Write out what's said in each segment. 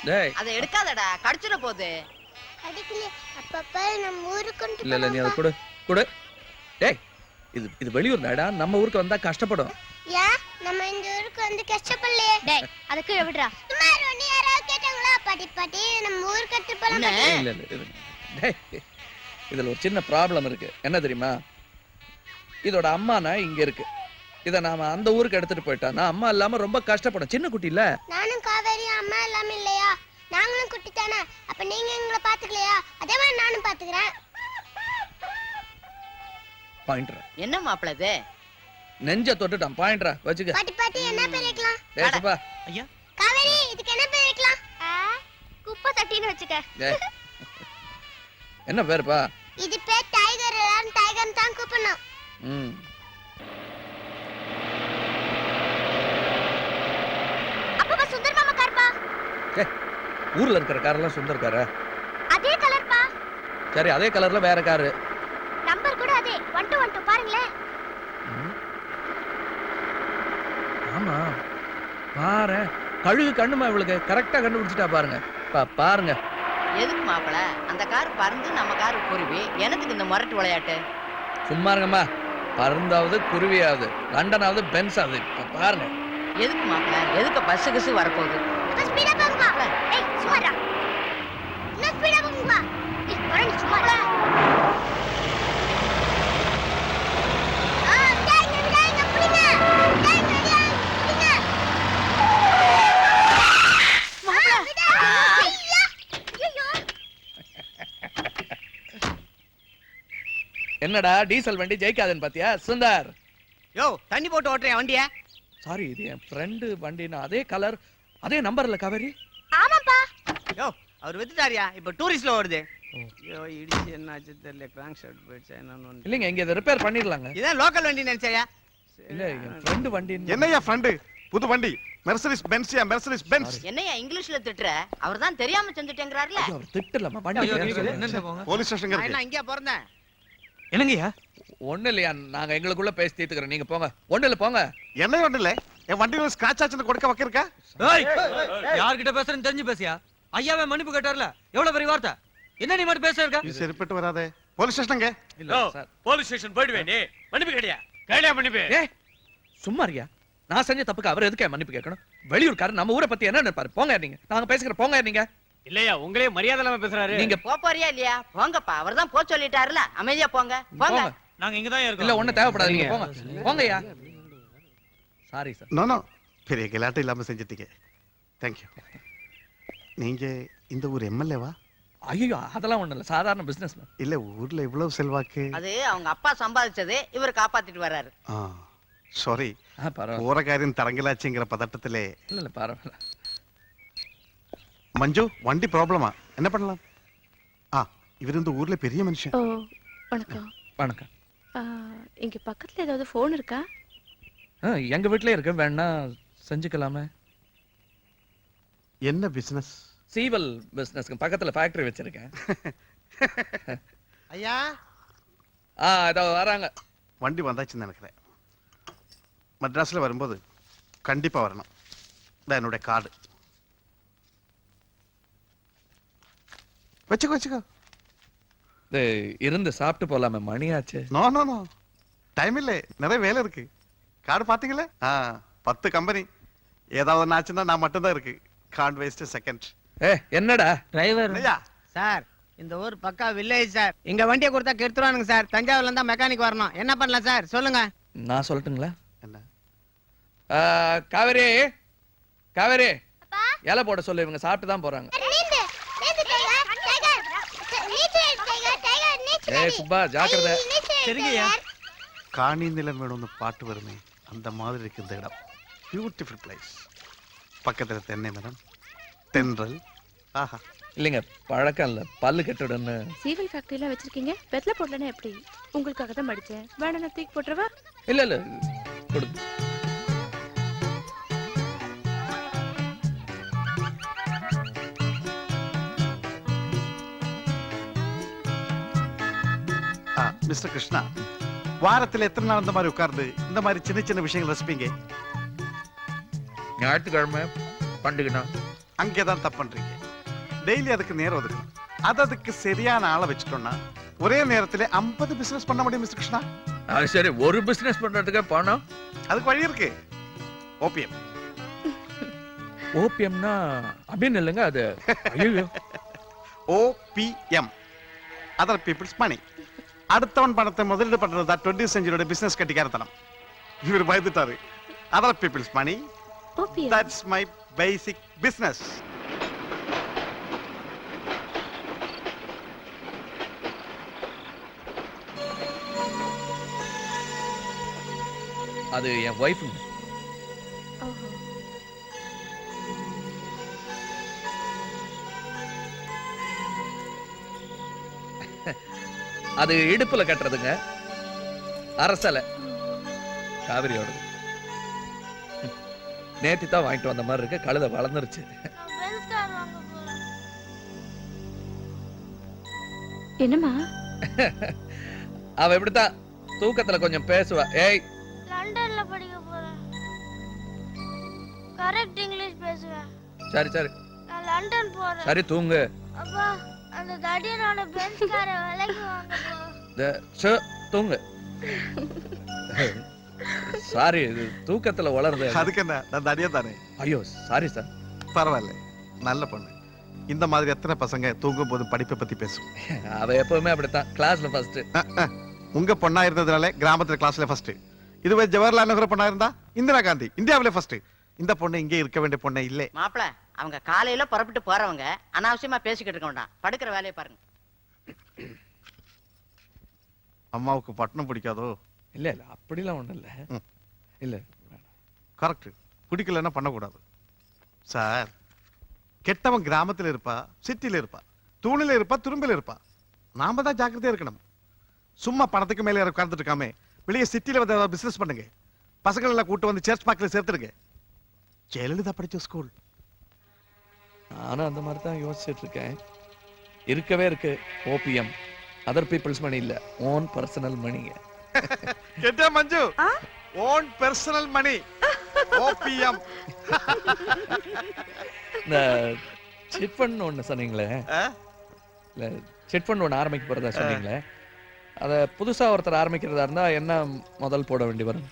டேய் அத எடுக்காதடா கடிச்சிர போகுது. அடிக்கல அப்பப்ப நம்ம ஊருக்கு கொண்டு இல்ல நீ அத கொடு. டேய் இது வெளியூர்டா, நம்ம ஊருக்கு வந்தா கஷ்டப்படும். யா நம்ம இந்த ஊருக்கு வந்து கஷ்டப்படலையே. டேய் அத கீழ விடுடா. சும்மா ஒண்ணு யாராவது கேட்டாங்களா பாட்டி நம்ம ஊருக்கு எடுத்து போலாம் பாட்டி. இல்ல டேய் இதுல ஒரு சின்ன ப்ராப்ளம் இருக்கு. என்ன தெரியுமா? இதோட அம்மானா இங்க இருக்கு. இத நாம அந்த ஊருக்கு எடுத்துட்டு போயிட்டா அம்மா இல்லாம ரொம்ப கஷ்டப்படும். சின்ன குட்டி இல்ல. நானும் காவேரி அம்மா இல்லாம இல்லையா? நாங்களும் குட்டி தானே. அப்ப நீங்க எங்களை பாத்துக்கலையா? அதே மாதிரி நானும் பாத்துக்கிறேன். பாயிண்ட்ரா. என்ன மாப்பிள இது? நெஞ்ச தொட்டுட்டான். பாயிண்ட்ரா வச்சுக்க. பாட்டி என்ன பேர் வைக்கலாம்? டேய் சுபா. ஐயா காவேரி இதுக்கு என்ன பேர் வைக்கலாம்? குப்பை தட்டின்னு வச்சுக்க. டேய் என்ன பேருப்பா? இது பேர் டைகர். எல்லாரும் டைகர் தான் கூப்பிடணும். அப்பா சுந்தர் மாமா கார்ப்பா. ஊர்ல இருக்கிற காரெல்லாம் சுந்தர் காரா? அதே கலர்ப்பா. சரி அதே கலர்ல வேற காரு. நம்பர் கூட அதே 1212 பாருங்களே. ஆமா பாரு, கழுகு கண்ணுமா இவளுக்கு கரெக்டா கண்டுபிடிச்சிட்டா பாருங்க. பாருங்க. எதுக்கு மாப்பிள அந்த கார் பறந்து நம்ம கார் குருவி? எனக்கு இந்த முரட்டு விளையாட்டு. சும்மா இருங்கம்மா. பறந்தாவது குருவியாவது லண்டனாவது பென்ஸ் ஆகுது. பாருங்க. எதுக்கு மாப்பிள? எதுக்கு பஸ் கிசு வரப்போகுது? ஸ்பீடா போங்க. ஏய் சுமாரா. இன்னும் ஸ்பீடா போங்க. ஏய் வரணும் சும்மா. டைகர் புடிங்க. டைகர் புடிங்க. என்னடா டீசல் வண்டி ஜெயிக்காதுன்னு பாத்தியா சுந்தர்? யோ தண்ணி போட்டு ஓட்டுறேன் வண்டிய. சாரி இது என் ஃப்ரெண்டு வண்டினா அதே கலர் அதே நம்பர்ல காவேரி. ஆமாப்பா. யோ அவர் வித்துட்டாரியா? இப்ப டூரிஸ்ட்ல வருது. யோ இடிச்சு என்னாச்சு தெரியல. கிராங்க் ஷாட் போயிடுச்சா என்னன்னு. இல்லங்க இங்க இத ரிப்பேர் பண்ணிரலாங்க. இதான் லோக்கல் வண்டி நினைச்சயா? இல்ல என் ஃப்ரெண்டு வண்டி. என்னையா ஃப்ரெண்டு? புது வண்டி மெர்சிடிஸ் பென்ஸ். Mercedes Benz. என்னையா இங்கிலீஷ்ல திட்டுற? அவர்தான் தெரியாம செஞ்சுட்டேங்கறாருல. அவர் திட்டலமா வண்டி. போலீஸ் ஸ்டேஷன் இருக்கு. நான் இங்க பிறந்தேன். என்னங்கய்யா? ஒண்ணு இல்லையா, நாங்க எங்களுக்குள்ள பேசி தீர்த்துக்கிறோம். நீங்க போங்க. ஒண்ணு இல்ல போங்க. என்ன ஒண்ணு இல்ல. என் வண்டியில ஸ்கிராட்ச் ஆச்சுன்னு கொடுக்க வைக்கிறக்கா? ஏய் யார்கிட்ட பேசுறேன்னு தெரிஞ்சு பேசியா? ஐயாவே மன்னிப்பு கேட்டார்ல, எவ்வளவு பெரிய வார்த்தை. என்ன நீ மட்டும் பேச இருக்க? இது சரிப்பட்டு வராதே. போலீஸ் ஸ்டேஷன்ங்க. இல்ல சார். போலீஸ் ஸ்டேஷன் போய்டுவே நீ. மன்னிப்பு கேட்டியா? கேளியா மன்னிப்பு? ஏய் சும்மா இருயா. நான் செஞ்ச தப்புக்கு அவர் எதுக்கு மன்னிப்பு கேட்கணும்? வெளியூர்காரர் நம்ம ஊரை பத்தி என்ன நினைப்பாரு? போங்க நீங்க. நாங்க பேசிக்கிறோம். போங்க நீங்க. இல்லையா உங்களே மரியாதை இல்லாம பேசுறாரு. நீங்க போறியா இல்லையா? போங்கப்பா. அவர்தான் போ சொல்லிட்டாருல. அமைதியா போங்க. போங்க. நாங்க இங்க தான் இருக்கோம். இல்ல ஒண்ணு தேவைப்படாது. நீங்க போங்க. போங்கய்யா. Sorry sir. நோ பெரிய கலாட்டம் இல்லாம செஞ்சிட்டீங்க. தேங்க்யூ. நீங்க இந்த ஊர் எம்எல்ஏவா? ஐயோ அதெல்லாம் ஒண்ணு இல்ல. சாதாரண பிசினஸ் மேன். இல்ல ஊர்ல இவ்வளவு செல்வாக்கு. அது அவங்க அப்பா சம்பாதிச்சது இவர் காப்பாத்திட்டு வர்றாரு. சாரி. பரவாயில்ல. ஊர காரியம் தடங்கலாச்சுங்கிற பதட்டத்திலே. இல்ல பரவாயில்ல. மஞ்சு வண்டி ப்ராப்ளமா? என்ன பண்ணலாம்? இவர் இந்த ஊர்ல பெரிய மனுஷன். ஓ வணக்கம். வணக்கம். இங்க பக்கத்துல ஏதாவது போன் இருக்கா? எங்க வீட்லயே இருக்கு. வேணா செஞ்சுக்கலாமே. என்ன பிசினஸ்? சீவல் பிசினஸ்க்கு பக்கத்துல ஃபேக்டரி வச்சிருக்கேன். ஐயா இதோ வராங்க. வண்டி வந்தாச்சுன்னு நினைக்கிறேன். மெட்ராஸ்ல வரும்போது கண்டிப்பா வரணும். என்னோட கார்டு வச்சுக்கோ. இருந்து சாப்பிட்டு போலாமே. மணியாச்சு. நோ டைம் இல்லை. நிறைய வேலை இருக்கு. கார்டு பாத்தீங்களே? 10 கம்பெனி. ஏதாவது ஒன்று ஆச்சுன்னா நான் மட்டும் தான் இருக்கு. Card waste second. என்னடா டிரைவர் சார்? இந்த ஊர் பக்கா வில்லேஜ் சார். எங்க வண்டியை கொடுத்தா கெடுத்துருவானுங்க சார். தஞ்சாவூர்ல இருந்தா மெக்கானிக் வரணும். என்ன பண்ணலாம் சார் சொல்லுங்க. நான் சொல்லட்டுங்களா? என்ன? காவேரி காவேரி இலை போட சொல்லு. இவங்க சாப்பிட்டு தான் போறாங்க. சுப்பா ஜாக்கிரதை. சரிங்கய்யா. காணி நிலம் வேணும்னு பாட்டு வருமே அந்த மாதிரி இருக்கு இந்த இடம். Beautiful place. பக்கத்துல தென்னை மரம், தென்றல். ஆஹா. இல்லைங்க பழக்கம் இல்ல. பல்லு கெட்டுடுன்னு. சீவல் ஃபேக்டரியில வச்சிருக்கீங்க. பெட்ல போடலனா எப்படி? உங்களுக்காக தான் படிச்சேன். வேணா தூக்கி போட்டுறவா? இல்ல கொடு. மிஸ்டர் கிருஷ்ணா, வாரத்துல எத்தனை நாள் இந்த மாதிரி உட்கார்ந்து இந்த மாதிரி சின்ன சின்ன விஷயங்கள் ரசிப்பீங்க? ஞாயிற்றுக்கிழமை பண்டிகைனா அங்கேதான் தப்பு பண்றீங்க. டெய்லி அதுக்கு நேரம் ஒதுக்கணும். அதுக்கு சரியான ஆளை வச்சுட்டோம்னா ஒரே நேரத்துல 50 பிசினஸ் பண்ண முடியும் மிஸ்டர் கிருஷ்ணா. அது சரி, ஒரு பிசினஸ் பண்றதுக்கு பணம். அதுக்கு வழி இருக்கு. ஓபிஎம். ஓபிஎம்னா அப்படின்னு இல்லைங்க அது. ஐயோ, ஓபிஎம், அதர் பீப்புள்ஸ் மணி. அடுத்தவன் பணத்தை முதலீடு பண்றதா 20th செஞ்சுரியோட பிசினஸ் கட்டிக்காரத்தனம். இவர் பயந்துட்டாரு. Other people's money, OPM. That's my basic business. அது என் ஒய்ஃபுங்க. ஓஹோ. அது இடுப்புல கட்டுறதுங்க, அரசலை, காவிரியோட. நேத்தி தான் வாங்கிட்டு வந்த மாதிரி இருக்கு, கழுத வளர்ந்துருச்சு. என்னம்மா? அவ இப்படித்தான் தூக்கத்துல கொஞ்சம் பேசுவா. ஏய், லண்டன்ல படிக்க போறேன். கரெக்ட் இங்கிலீஷ் பேசுவேன். சரி சரி நான் லண்டன் போறேன். சரி தூங்கு. அப்பா, அந்த தடியனோட பென்ஸ் கார விலைக்கு வாங்க. தூங்கு. சாரி, இது தூக்கத்துல வளருது. அதுக்கு என்ன, நான் தடியா தானே. ஐயோ சாரி சார். பரவாயில்ல, நல்ல பொண்ணு. இந்த மாதிரி எத்தனை பசங்க தூங்கும் போது படிப்பை பத்தி பேசும். அவ எப்பவுமே அப்படித்தான், கிளாஸ்ல ஃபர்ஸ்ட். உங்க பொண்ணா இருந்ததுனால கிராமத்துல கிளாஸ்ல ஃபர்ஸ்ட். இதுவே ஜவஹர்லால் நேரு பொண்ணா இருந்தா இந்திரா காந்தி இந்தியாவிலே ஃபர்ஸ்ட். இந்த பொண்ணு இங்கே இருக்க வேண்டிய பொண்ணே இல்ல. மாப்பிள, அவங்க காலையில புறப்பட்டு போறவங்க அனாவசியமா பேசிக்கிட்டு இருக்க வேண்டாம். படுக்கிற வேலையை பாருங்க. அம்மாவுக்கு பட்டணம் பிடிக்காதோ? இல்ல இல்ல, அப்படிலாம் ஒண்ணும் இல்ல. ம். இல்ல, கரெக்ட். பிடிக்கலன்னா பண்ணக்கூடாது சார். கெட்டவன் கிராமத்துல இருப்பா, சிட்டில இருப்பா, தூணில இருப்பா, துரும்பில இருப்பா. நாம தான் ஜாக்கிரதையா இருக்கணும். சும்மா பணத்துக்கு மேல உட்கார்ந்துட்டு இருக்காம வெளியே சிட்டில வந்து பிசினஸ் பண்ணுங்க. பசங்களை எல்லாம் கூட்டு வந்து சர்ச் பார்க்ல சேர்த்துருங்க. ஜெயலலிதா படிச்ச ஸ்கூல். நானும் அந்த மாதிரி தான் யோசிச்சுட்டு இருக்கேன். இருக்கவே இருக்கு ஓபிஎம், அதர் பீப்புள்ஸ் மணி இல்ல, ஓன் பர்சனல் மணிங்க. கேட்டா Manju, own personal money, OPM. இந்த சிட் ஃபண்ட் ஒண்ணு சொன்னீங்களே, இல்ல சிட் ஃபண்ட் ஒண்ணு ஆரம்பிக்க போறதா சொன்னீங்களே, அத புதுசா ஒருத்தர் ஆரம்பிக்கிறதா இருந்தா என்ன முதல் போட வேண்டி வரும்?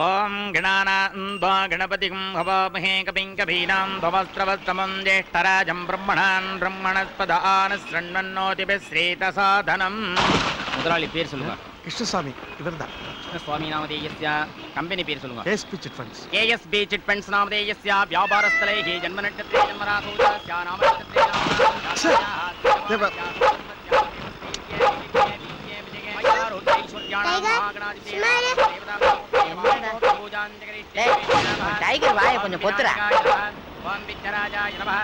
ஓம் கணானாந்த்வா கணபதிம் ஹவாமஹே கபிம் கபீனாம் தவஸ்த்ரவஸ்தமம் ஜேஷ்டராஜம் பிரம்மணான் பிரம்மணஸ்பதான ஸ்ரீதசாதனம். முதலாளி பேர் சொல்லுங்க. கிருஷ்ணசாமி. இவர்தான் கிருஷ்ணசுவாமி நாமதேயஸ்ய. கம்பெனி பேர் சொல்லுங்க. ASP chit funds. ASP chit funds நாமதேயஸ்ய. வியாபாரஸ்தலைஹி ஜன்மநட்சத்திரே ஜன்மராசூஜஸ்ய நாமநட்சத்திரே டைகர் வாயை கொஞ்சம் பொத்துறா. ஓம் வித்யராஜாய நமஹ.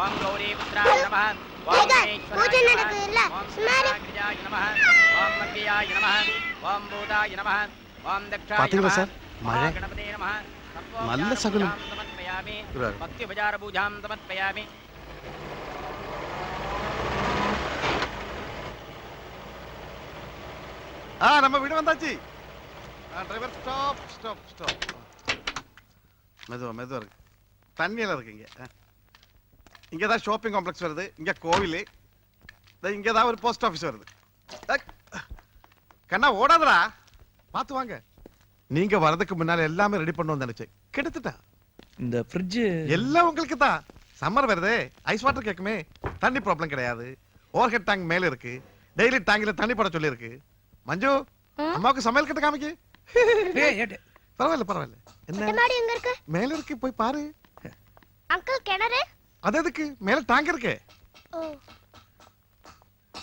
ஓம் கௌரிபுத்ராய நமஹ. ஓம் பூஜை நடக்குது இல்ல, சுமாரு. நமஹ. ஓம் மத்தியாய நமஹ. ஓம் பூதாய நமஹ. ஓம் தக்ஷாய பாத்தீங்களா நமஹ. சார், மழை. ஓம் கணபதே நமஹ. நல்ல சகுனம். சமர்ப்பயாமி. இவரு. பக்தி உபசார பூஜாம் சமர்ப்பயாமி. நம்ம வீடு வந்தாச்சு. Driver stop stop stop. மெதுவா மெதுவா இருக்கு. தண்ணியில இருக்குங்க. இங்க தான் ஷாப்பிங் காம்ப்ளெக்ஸ் வருது, இங்க கோவில், இங்க தான் ஒரு போஸ்ட் ஆபீஸ் வருது. கண்ணா ஓடாதடா, பாத்து வாங்க. நீங்க வரதுக்கு முன்னால எல்லாமே ரெடி பண்ணுவோம் நினைச்சேன், கெடுத்துட்டா. இந்த ஃப்ரிட்ஜ் எல்லாம் உங்களுக்கு தான். சம்மர் வருது, ஐஸ் வாட்டர் கேக்குமே. தண்ணி ப்ராப்ளம் கிடையாது. ஓவர் ஹெட் டேங்க் மேல இருக்கு. டெய்லி டேங்க்ல தண்ணி போட சொல்லி இருக்கு. மஞ்சு, அம்மாவுக்கு சமையல் கிட்ட காமிக்கு. பரவாயில்ல பரவாயில்ல. என்ன மாடி எங்க இருக்கு? மேல இருக்கு, போய் பாரு. அங்கிள் கிணறு? அது எதுக்கு? மேல டேங்க் இருக்கு. ஓ,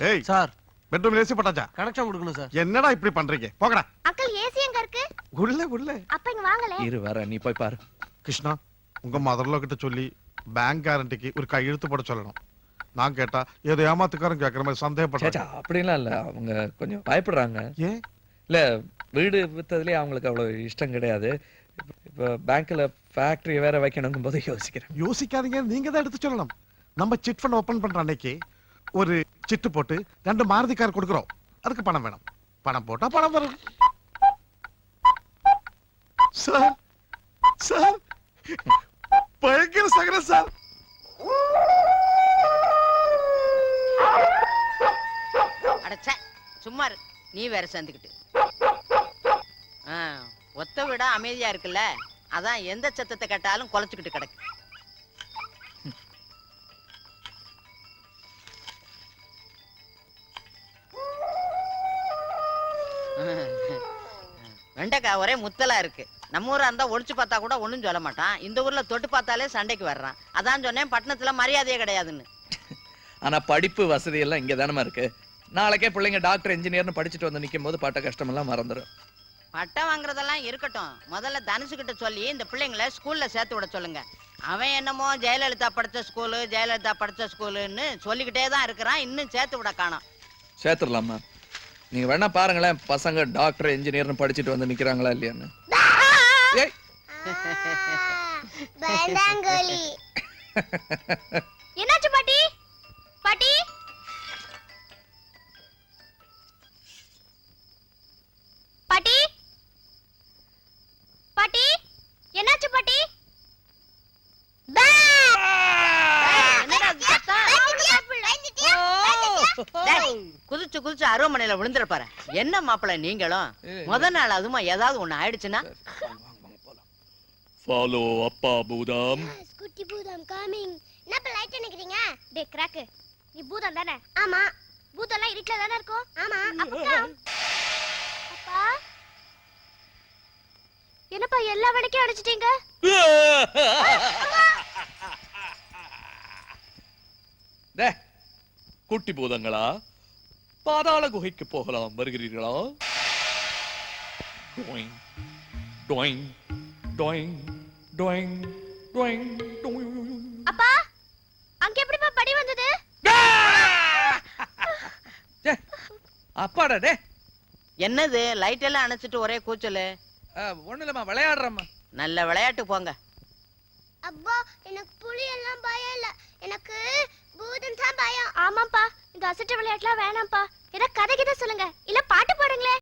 ஏய் சார், பெட்ரூம்ல ஏசி போட்டாச்சா? கனெக்ஷன் கொடுக்கணும் சார். என்னடா இப்படி பண்றீங்க? போங்கடா. அங்கிள் ஏசி எங்க இருக்கு? உள்ள உள்ள. அப்ப இங்க வாங்கல. இரு வர, நீ போய் பாரு. கிருஷ்ணா, உங்க மதர்லோ கிட்ட சொல்லி பேங்க் கேரண்டிக்கு ஒரு கையெழுத்து போட சொல்லணும். நான் கேட்டா ஏதோ ஏமாத்துக்காரன் கேக்குற மாதிரி சந்தேகப்படுறேன். அப்படிலாம் இல்ல, அவங்க கொஞ்சம் பயப்படுறாங்க. ஏன்? இல்ல, வீடு வித்ததுலயே அவங்களுக்கு அவ்வளவு இஷ்டம் கிடையாது. இப்ப பேங்க்ல ஃபேக்டரி வேற வைக்கணுங்கும் போது யோசிக்கிறேன். யோசிக்காதீங்க, நீங்க தான் எடுத்து சொல்லணும். நம்ம சிட் ஃபண்ட் ஓபன் பண்ற அன்னைக்கு ஒரு சிட்டு போட்டு 2 மாருதி கார் கொடுக்குறோம். அதுக்கு பணம் வேணும். பணம் போட்டா பணம் வரும். சார் சார் பயங்கர சகரம் சார். அடச்சே சும்மா இரு. நீ வேற சேர்ந்துக்கிட்டு ஒத்த விட அமைதியா இருக்குல்ல, அதான் எந்த சத்தத்தை கேட்டாலும் குலைச்சுக்கிட்டு கிடக்கு. வெண்டைக்காய் ஒரே முத்தலா இருக்கு. நம்ம ஊரா இருந்தா ஒளிச்சு பார்த்தா கூட ஒண்ணும் சொல்ல மாட்டான். இந்த ஊர்ல தொட்டு பார்த்தாலே சண்டைக்கு வர்றான். அதான் சொன்னேன் பட்டணத்துல மரியாதையே கிடையாதுன்னு. ஆனா படிப்பு வசதி எல்லாம் இங்க தானமா இருக்கு. நாளைக்கே பிள்ளைங்க டாக்டர் இன்ஜினியர்னு படிச்சுட்டு வந்து நிக்கும் போது பட்ட கஷ்டம் எல்லாம் மறந்துடும். பட்டம் வாங்குறதெல்லாம் இருக்கட்டும், முதல்ல தனுஷுகிட்ட சொல்லி இந்த பிள்ளைங்களை ஸ்கூல்ல சேர்த்து விட சொல்லுங்க. அவன் என்னமோ ஜெயலலிதா படிச்ச ஸ்கூலு ஜெயலலிதா படிச்ச ஸ்கூலுன்னு சொல்லிக்கிட்டே தான் இருக்கிறான். இன்னும் சேர்த்து விட காணோம். சேர்த்துடலாமா? நீங்க வேணா பாருங்களேன், பசங்க டாக்டர் இன்ஜினியர்னு படிச்சுட்டு வந்து நிக்கிறாங்களா இல்லையான்னு. ஏய், பயந்தாங்கோலி. என்னாச்சு பாட்டி? பாட்டி பாட்டி பாட்டி என்னாச்சு பாட்டி? என்னடா இது சத்தம்? டேய், குதிச்சு குதிச்சு அருவமனையில விழுந்துட பாரு. என்ன மாப்பிள்ள நீங்களும் முத நாள் அதுமா ஏதாவது ஒண்ணு ஆயிடுச்சுன்னா ஃபாலோ அப்பா பூதம். குட்டி பூதம் கமிங். என்னப்பா லைட் அணைக்கிறீங்க? டே கிராக்கு, நீ பூதம் தானே? ஆமா. பூதம்லாம் இருட்டுல தானே இருக்கும். ஆமா. அப்பா அப்பா என்னப்பா எல்லா வடைக்கும் அடிச்சிட்டீங்க? டே, குட்டி பூதங்களா, பாதாள குகைக்கு போகலாம், வருகிறீர்களா? டொய்ங், டொய்ங், டொய்ங், டொய்ங், டொய்ங், டொய்ங். அப்பா அங்க எப்படிப்பா படி வந்தது? டே, அப்பாடா டே. என்னது லைட் எல்லாம் அணைச்சிட்டு ஒரே கூச்சலு? ஒண்ணு இல்லம்மா, விளையாடுறம்மா. நல்ல விளையாட்டு போங்க. அப்பா எனக்கு புலி எல்லாம் பயம் இல்ல, எனக்கு பூதம் தான் பயம். ஆமாப்பா, இந்த அசட்டு விளையாட்டுலாம் வேணாம்ப்பா. ஏதோ கதை கிட்ட சொல்லுங்க, இல்ல பாட்டு பாடுங்களே.